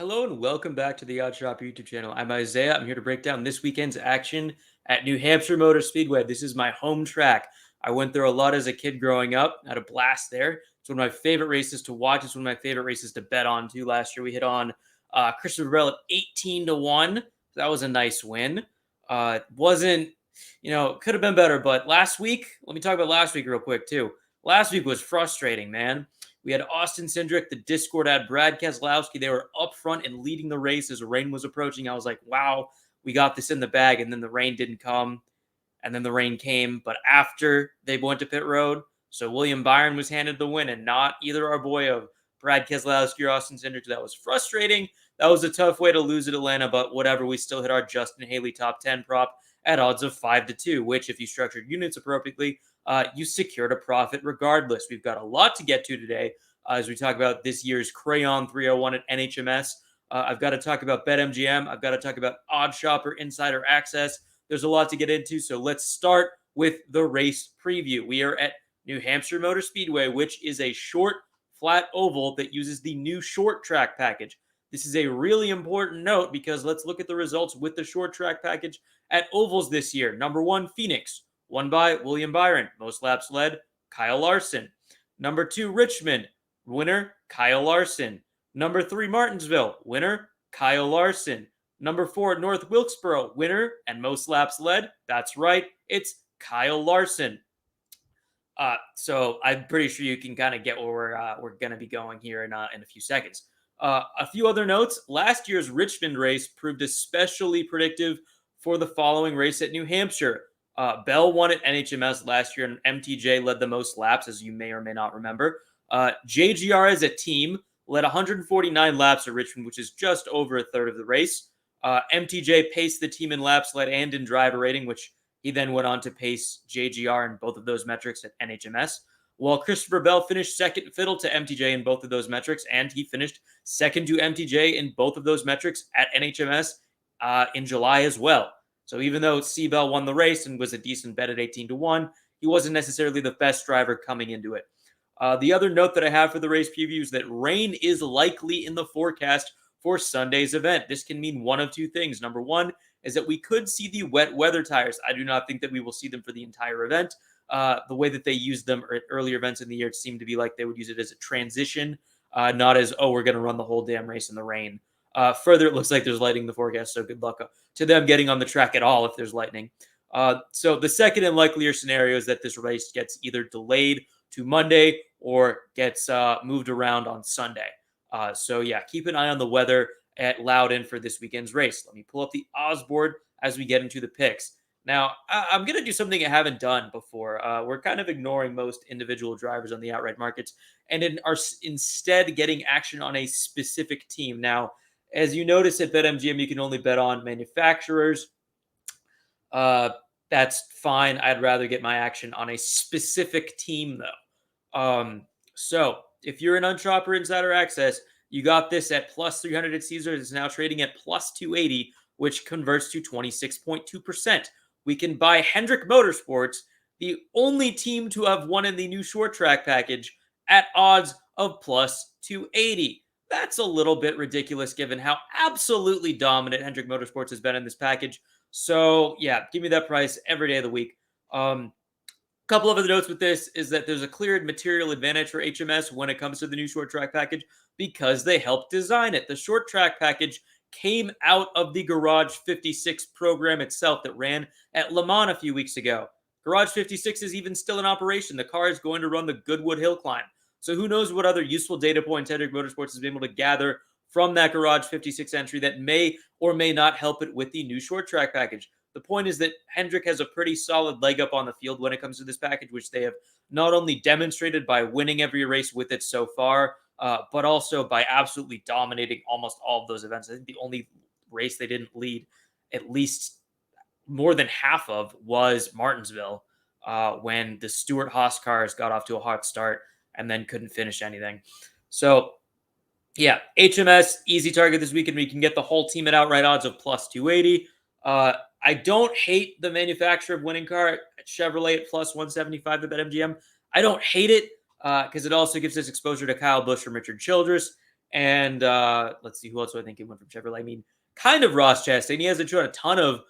Hello and welcome back to the Odd Shop YouTube channel. I'm Isaiah. I'm here to break down this weekend's action at New Hampshire Motor Speedway. This is my home track. I went there a lot as a kid growing up. Had a blast there. It's one of my favorite races to watch. It's one of my favorite races to bet on too. Last year we hit on Christopher Bell at 18-1. So that was a nice win. Wasn't, could have been better. But last week, let me talk about last week real quick too. Last week was frustrating, man. We had Austin Cindric, the Discord ad, Brad Keselowski. They were up front and leading the race as the rain was approaching. I was like, wow, we got this in the bag. And then the rain didn't come. And then the rain came. But after they went to pit road, so William Byron was handed the win and not either our boy of Brad Keselowski or Austin Cindric. That was frustrating. That was a tough way to lose at Atlanta, but whatever. We still hit our Justin Haley top 10 prop at odds of 5-2, which if you structured units appropriately, you secured a profit regardless. We've got a lot to get to today as we talk about this year's Crayon 301 at NHMS. I've got to talk about BetMGM. I've got to talk about Odd Shopper Insider Access. There's a lot to get into, so let's start with the race preview. We are at New Hampshire Motor Speedway, which is a short, flat oval that uses the new short track package. This is a really important note because let's look at the results with the short track package at ovals this year. Number one, Phoenix, won by William Byron. Most laps led, Kyle Larson. Number two, Richmond, winner, Kyle Larson. Number three, Martinsville, winner, Kyle Larson. Number four, North Wilkesboro, winner, and most laps led. That's right, it's Kyle Larson. So I'm pretty sure you can kind of get where we're going to be going here in a few seconds. A few other notes. Last year's Richmond race proved especially predictive for the following race at New Hampshire. Bell won at NHMS last year, and MTJ led the most laps, as you may or may not remember. JGR as a team led 149 laps at Richmond, which is just over a third of the race. MTJ paced the team in laps led and in driver rating, which he then went on to pace JGR in both of those metrics at NHMS. While Christopher Bell finished second fiddle to MTJ in both of those metrics, and he finished second to MTJ in both of those metrics at NHMS in July as well. So even though C-Bell won the race and was a decent bet at 18-1, he wasn't necessarily the best driver coming into it. The other note that I have for the race preview is that rain is likely in the forecast for Sunday's event. This can mean one of two things. Number one is that we could see the wet weather tires. I do not think that we will see them for the entire event. The way that they used them at earlier events in the year, it seemed to be like they would use it as a transition, not as, oh, we're going to run the whole damn race in the rain. Further, it looks like there's lightning in the forecast, so good luck to them getting on the track at all if there's lightning. So the second and likelier scenario is that this race gets either delayed to Monday or gets moved around on Sunday. So yeah, keep an eye on the weather at Loudon for this weekend's race. Let me pull up the odds board as we get into the picks. Now, I'm going to do something I haven't done before. We're kind of ignoring most individual drivers on the outright markets and are instead getting action on a specific team. Now, as you notice at BetMGM, you can only bet on manufacturers. That's fine. I'd rather get my action on a specific team, though. So if you're an Unshopper Insider Access, you got this at plus 300 at Caesars. It's now trading at plus 280, which converts to 26.2%. We can buy Hendrick Motorsports, the only team to have won in the new short track package, at odds of plus 280. That's a little bit ridiculous given how absolutely dominant Hendrick Motorsports has been in this package. So yeah, give me that price every day of the week. Couple of other notes with this is that there's a clear material advantage for HMS when it comes to the new short track package because they helped design it. The short track package came out of the Garage 56 program itself that ran at Le Mans a few weeks ago. Garage 56 is even still in operation. The car is going to run the Goodwood Hill Climb. So who knows what other useful data points Hendrick Motorsports has been able to gather from that Garage 56 entry that may or may not help it with the new short track package. The point is that Hendrick has a pretty solid leg up on the field when it comes to this package, which they have not only demonstrated by winning every race with it so far, but also by absolutely dominating almost all of those events. I think the only race they didn't lead at least more than half of was Martinsville, when the Stewart-Haas cars got off to a hot start and then couldn't finish anything. So yeah, HMS, easy target this weekend. We can get the whole team at outright odds of plus 280. I don't hate the manufacturer of winning car, Chevrolet at plus 175 at BetMGM. I don't hate it because it also gives us exposure to Kyle Busch from Richard Childress. And let's see, who else do I think he went from Chevrolet? I mean, kind of Ross Chastain. He hasn't shown a ton of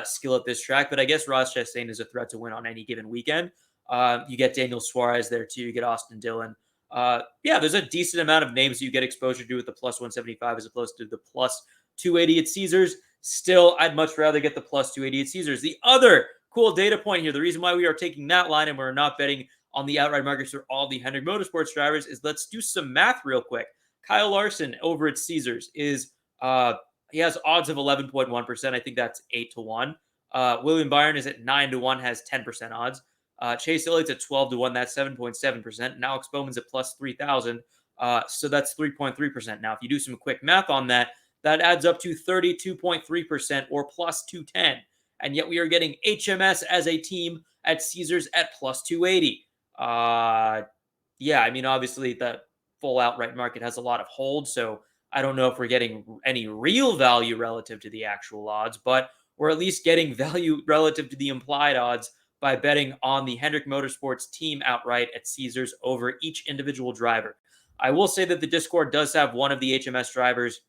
skill at this track, but I guess Ross Chastain is a threat to win on any given weekend. You get Daniel Suarez there too. You get Austin Dillon. Yeah, there's a decent amount of names that you get exposure to with the plus 175 as opposed to the plus 280 at Caesars. Still, I'd much rather get the plus 280 at Caesars. The other cool data point here, the reason why we are taking that line and we're not betting on the outright markets for all the Hendrick Motorsports drivers is let's do some math real quick. Kyle Larson over at Caesars is he has odds of 11.1%. I think that's 8-1. William Byron is at 9-1, has 10% odds. Chase Elliott's at 12-1, that's 7.7%. And Alex Bowman's at plus 3,000. So that's 3.3%. Now, if you do some quick math on that, that adds up to 32.3% or plus 210. And yet we are getting HMS as a team at Caesars at plus 280. Yeah, I mean, obviously the full outright market has a lot of hold, so I don't know if we're getting any real value relative to the actual odds, but we're at least getting value relative to the implied odds by betting on the Hendrick Motorsports team outright at Caesars over each individual driver. I will say that the Discord does have one of the HMS drivers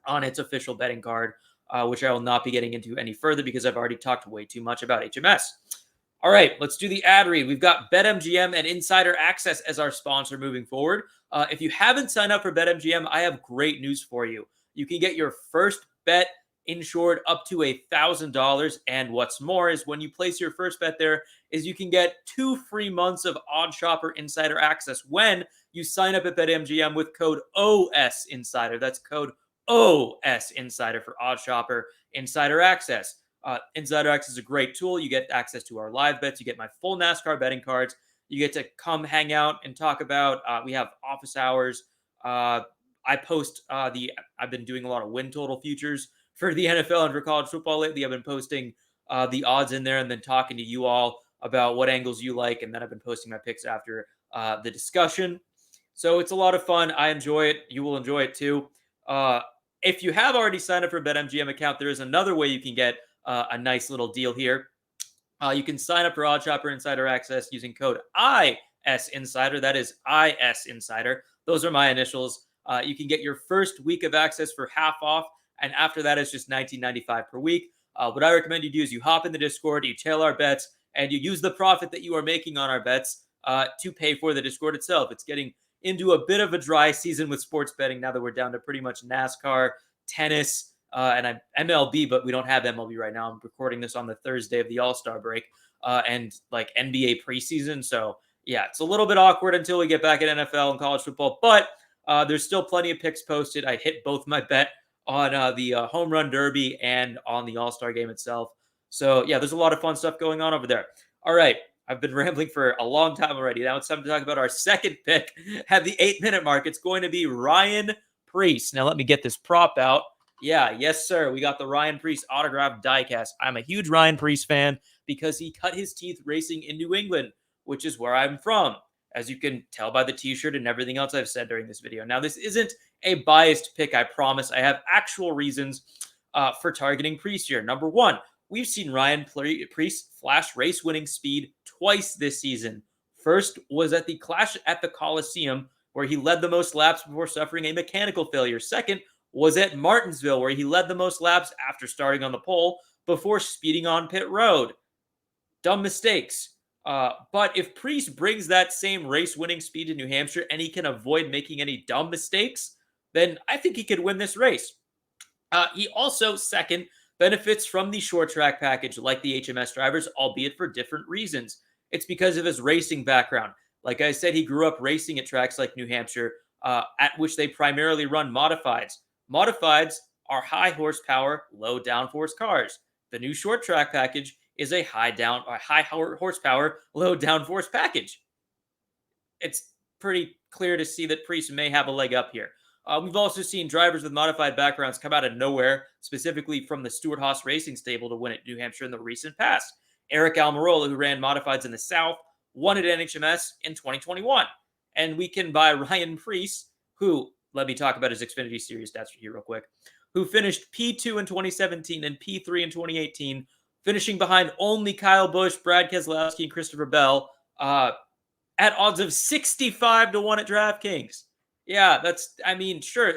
on its official betting card, which I will not be getting into any further because I've already talked way too much about HMS. All right, let's do the ad read. We've got BetMGM and Insider Access as our sponsor moving forward. If you haven't signed up for BetMGM, I have great news for you. You can get your first bet insured up to $1,000. And what's more is when you place your first bet there is you can get 2 free months of Odd Shopper Insider Access when you sign up at BetMGM with code OSInsider. That's code OSInsider for Odd Shopper Insider Access. Insider Access is a great tool. You get access to our live bets. You get my full NASCAR betting cards. You get to come hang out and talk about. We have office hours. I post I've been doing a lot of win total futures for the NFL and for college football lately. I've been posting the odds in there and then talking to you all about what angles you like. And then I've been posting my picks after the discussion. So it's a lot of fun. I enjoy it. You will enjoy it too. If you have already signed up for a BetMGM account, there is another way you can get a nice little deal here. You can sign up for Odd Shopper Insider Access using code ISInsider. That is ISInsider. Those are my initials. You can get your first week of access for half off, and after that, it's just $19.95 per week. What I recommend you do is you hop in the Discord, you tail our bets, and you use the profit that you are making on our bets to pay for the Discord itself. It's getting into a bit of a dry season with sports betting now that we're down to pretty much NASCAR, tennis, and MLB, but we don't have MLB right now. I'm recording this on the Thursday of the All-Star break and like NBA preseason. So yeah, it's a little bit awkward until we get back at NFL and college football, but there's still plenty of picks posted. I hit both my bet on the home run derby and on the All-Star game itself. So yeah, there's a lot of fun stuff going on over there. All right. I've been rambling for a long time already. Now it's time to talk about our second pick at the 8-minute mark. It's going to be Ryan Preece. Now let me get this prop out. Yeah, yes, sir. We got the Ryan Preece autographed diecast. I'm a huge Ryan Preece fan because he cut his teeth racing in New England, which is where I'm from, as you can tell by the t-shirt and everything else I've said during this video. Now, this isn't a biased pick, I promise. I have actual reasons for targeting Preece here. Number one, we've seen Ryan Preece flash race-winning speed twice this season. First was at the Clash at the Coliseum, where he led the most laps before suffering a mechanical failure. Second was at Martinsville, where he led the most laps after starting on the pole before speeding on pit road. Dumb mistakes. But if Preece brings that same race-winning speed to New Hampshire and he can avoid making any dumb mistakes, then I think he could win this race. He also, second, benefits from the short track package like the HMS drivers, albeit for different reasons. It's because of his racing background. Like I said, he grew up racing at tracks like New Hampshire, at which they primarily run modifieds. Modifieds are high horsepower, low downforce cars. The new short track package is a high horsepower, low downforce package. It's pretty clear to see that Preece may have a leg up here. We've also seen drivers with modified backgrounds come out of nowhere, specifically from the Stewart-Haas Racing stable, to win at New Hampshire in the recent past. Eric Almirola, who ran modifieds in the South, won at NHMS in 2021. And we can buy Ryan Preece, who, let me talk about his Xfinity Series stats here real quick, who finished P2 in 2017 and P3 in 2018, finishing behind only Kyle Busch, Brad Keselowski, and Christopher Bell, at odds of 65-1 at DraftKings. Yeah, I mean, sure,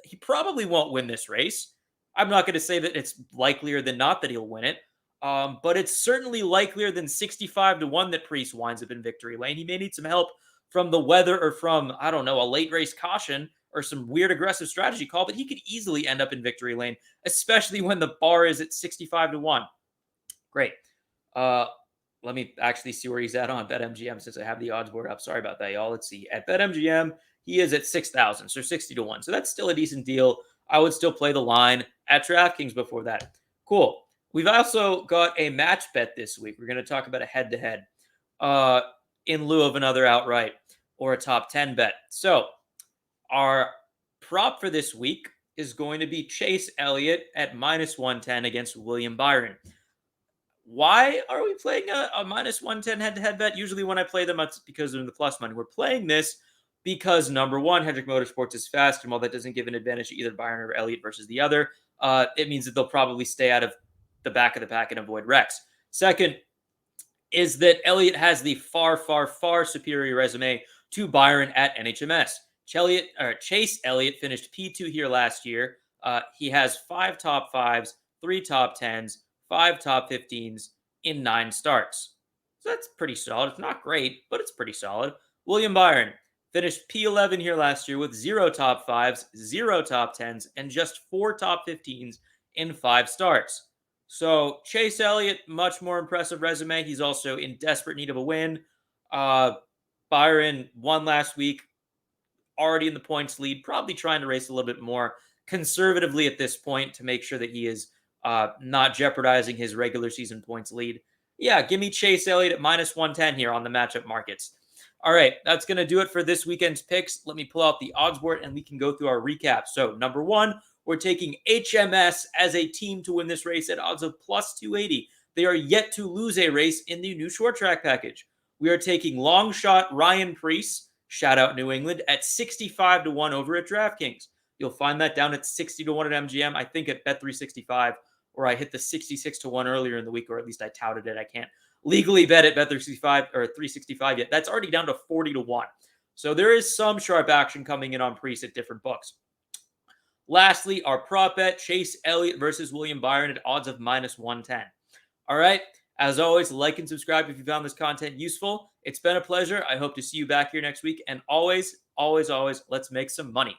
he probably won't win this race. I'm not going to say that it's likelier than not that he'll win it. But it's certainly likelier than 65 to 1 that Priest winds up in victory lane. He may need some help from the weather or from, I don't know, a late race caution or some weird aggressive strategy call, but he could easily end up in victory lane, especially when the bar is at 65 to 1. Great. Uh, Let me actually see where he's at on BetMGM since I have the odds board up. Sorry about that, y'all. Let's see. At BetMGM, he is at 6,000, so 60 to 1. So that's still a decent deal. I would still play the line at DraftKings before that. Cool. We've also got a match bet this week. We're going to talk about a head to head in lieu of another outright or a top 10 bet. So our prop for this week is going to be Chase Elliott at minus 110 against William Byron. Why are we playing a minus 110 head-to-head bet? Usually when I play them, it's because they're in the plus money. We're playing this because, number one, Hendrick Motorsports is fast, and while that doesn't give an advantage to either Byron or Elliott versus the other, it means that they'll probably stay out of the back of the pack and avoid wrecks. Second is that Elliott has the far, far, far superior resume to Byron at NHMS. Chase Elliott finished P2 here last year. He has 5 top 5s, 3 top 10s, 5 top 15s in 9 starts. So that's pretty solid. It's not great, but it's pretty solid. William Byron finished P11 here last year with 0 top 5s, 0 top 10s, and just 4 top 15s in 5 starts. So Chase Elliott, much more impressive resume. He's also in desperate need of a win. Byron won last week, already in the points lead, probably trying to race a little bit more conservatively at this point to make sure that he is not jeopardizing his regular season points lead. Yeah, give me Chase Elliott at minus 110 here on the matchup markets. All right, that's going to do it for this weekend's picks. Let me pull out the odds board and we can go through our recap. So, number one, we're taking HMS as a team to win this race at odds of plus 280. They are yet to lose a race in the new short track package. We are taking long shot Ryan Preece, shout out New England, at 65 to 1 over at DraftKings. You'll find that down at 60 to 1 at MGM. I think at Bet365, or I hit the 66 to 1 earlier in the week, or at least I touted it. I can't legally bet at Bet365 or 365 yet. That's already down to 40 to 1. So there is some sharp action coming in on Preece at different books. Lastly, our prop bet, Chase Elliott versus William Byron at odds of minus 110. All right. As always, like and subscribe if you found this content useful. It's been a pleasure. I hope to see you back here next week. And always, always, always, let's make some money.